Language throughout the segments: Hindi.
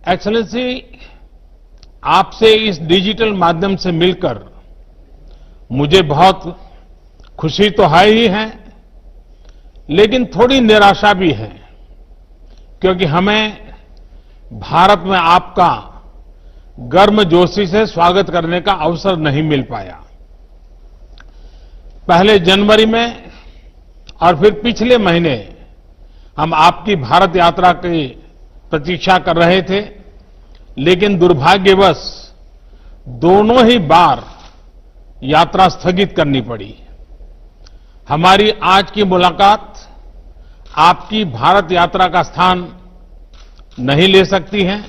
एक्सेलेंसी, आपसे इस डिजिटल माध्यम से मिलकर मुझे बहुत खुशी तो है ही है, लेकिन थोड़ी निराशा भी है, क्योंकि हमें भारत में आपका गर्मजोशी से स्वागत करने का अवसर नहीं मिल पाया। पहले जनवरी में और फिर पिछले महीने हम आपकी भारत यात्रा की प्रतीक्षा कर रहे थे, लेकिन दुर्भाग्यवश दोनों ही बार यात्रा स्थगित करनी पड़ी। हमारी आज की मुलाकात आपकी भारत यात्रा का स्थान नहीं ले सकती है।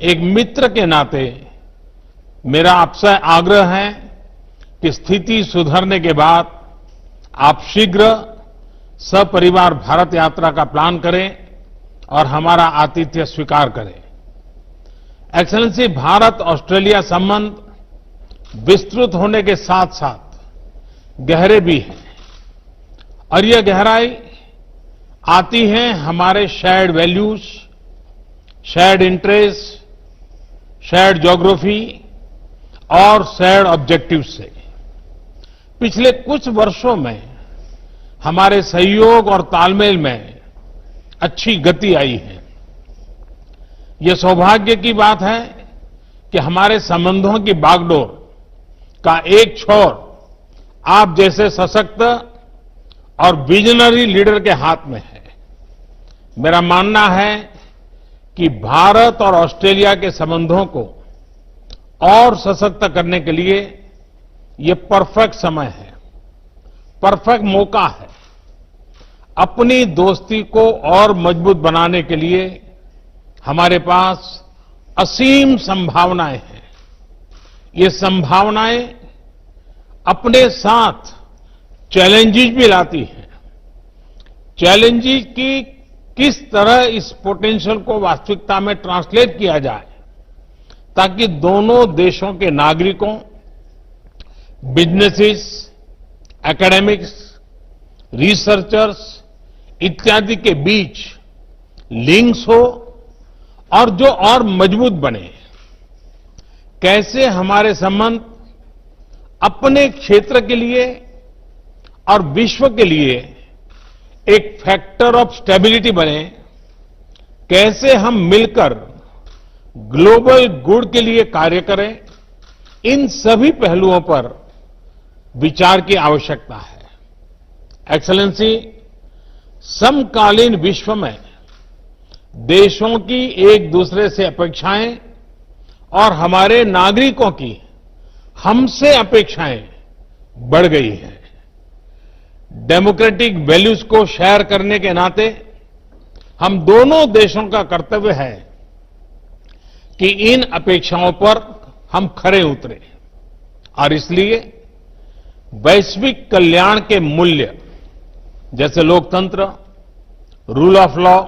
एक मित्र के नाते मेरा आपसे आग्रह है कि स्थिति सुधरने के बाद आप शीघ्र सपरिवार भारत यात्रा का प्लान करें और हमारा आतिथ्य स्वीकार करें। एक्सेलेंसी, भारत ऑस्ट्रेलिया संबंध विस्तृत होने के साथ साथ गहरे भी हैं, और यह गहराई आती है हमारे shared values, shared interest, shared geography और शेयर्ड ऑब्जेक्टिव्स से। पिछले कुछ वर्षों में हमारे सहयोग और तालमेल में अच्छी गति आई है। ये सौभाग्य की बात है कि हमारे संबंधों की बागडोर का एक छोर आप जैसे सशक्त और विजनरी लीडर के हाथ में है। मेरा मानना है कि भारत और ऑस्ट्रेलिया के संबंधों को और सशक्त करने के लिए ये परफेक्ट समय है, परफेक्ट मौका है। अपनी दोस्ती को और मजबूत बनाने के लिए हमारे पास असीम संभावनाएं हैं। ये संभावनाएं अपने साथ चैलेंजेस भी लाती हैं। चैलेंजेस की किस तरह इस पोटेंशियल को वास्तविकता में ट्रांसलेट किया जाए, ताकि दोनों देशों के नागरिकों, बिजनेसेस, एकेडमिक्स, रिसर्चर्स इत्यादि के बीच लिंक्स हो और जो और मजबूत बने। कैसे हमारे संबंध अपने क्षेत्र के लिए और विश्व के लिए एक फैक्टर ऑफ स्टेबिलिटी बने, कैसे हम मिलकर ग्लोबल गुड के लिए कार्य करें, इन सभी पहलुओं पर विचार की आवश्यकता है। एक्सेलेंसी, समकालीन विश्व में देशों की एक दूसरे से अपेक्षाएं और हमारे नागरिकों की हमसे अपेक्षाएं बढ़ गई हैं। डेमोक्रेटिक वैल्यूज को शेयर करने के नाते हम दोनों देशों का कर्तव्य है कि इन अपेक्षाओं पर हम खरे उतरे, और इसलिए वैश्विक कल्याण के मूल्य जैसे लोकतंत्र, rule of law,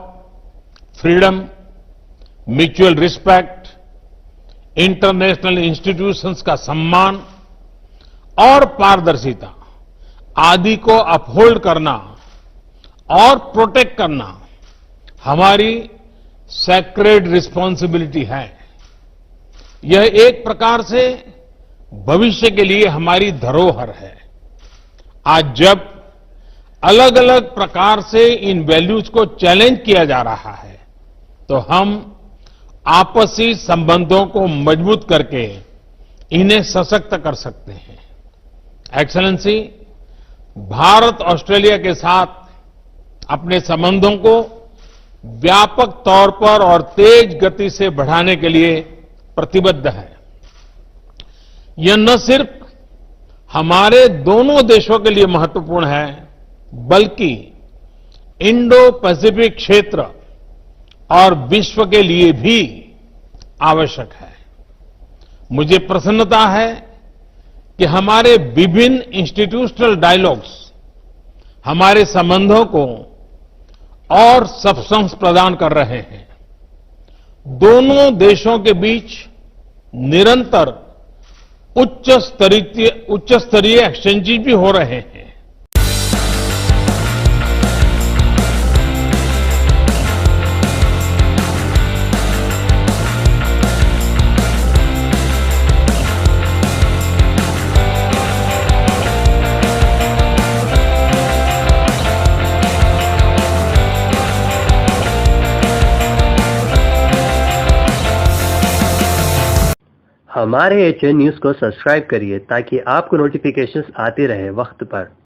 freedom, mutual respect, international institutions का सम्मान और पारदर्शिता आदि को अपहोल्ड करना और प्रोटेक्ट करना हमारी सैक्रेड रिस्पॉन्सिबिलिटी है। यह एक प्रकार से भविष्य के लिए हमारी धरोहर है। आज जब अलग अलग प्रकार से इन वैल्यूज को चैलेंज किया जा रहा है, तो हम आपसी संबंधों को मजबूत करके इन्हें सशक्त कर सकते हैं। एक्सेलेंसी, भारत ऑस्ट्रेलिया के साथ अपने संबंधों को व्यापक तौर पर और तेज गति से बढ़ाने के लिए प्रतिबद्ध है। यह न सिर्फ हमारे दोनों देशों के लिए महत्वपूर्ण है, बल्कि इंडो पैसिफिक क्षेत्र और विश्व के लिए भी आवश्यक है। मुझे प्रसन्नता है कि हमारे विभिन्न इंस्टीट्यूशनल डायलॉग्स हमारे संबंधों को और सब्सटेंस प्रदान कर रहे हैं। दोनों देशों के बीच निरंतर उच्च स्तरीय एक्सचेंजेस भी हो रहे हैं। हमारे HN न्यूज़ को सब्सक्राइब करिए ताकि आपको नोटिफिकेशंस आते रहे वक्त पर।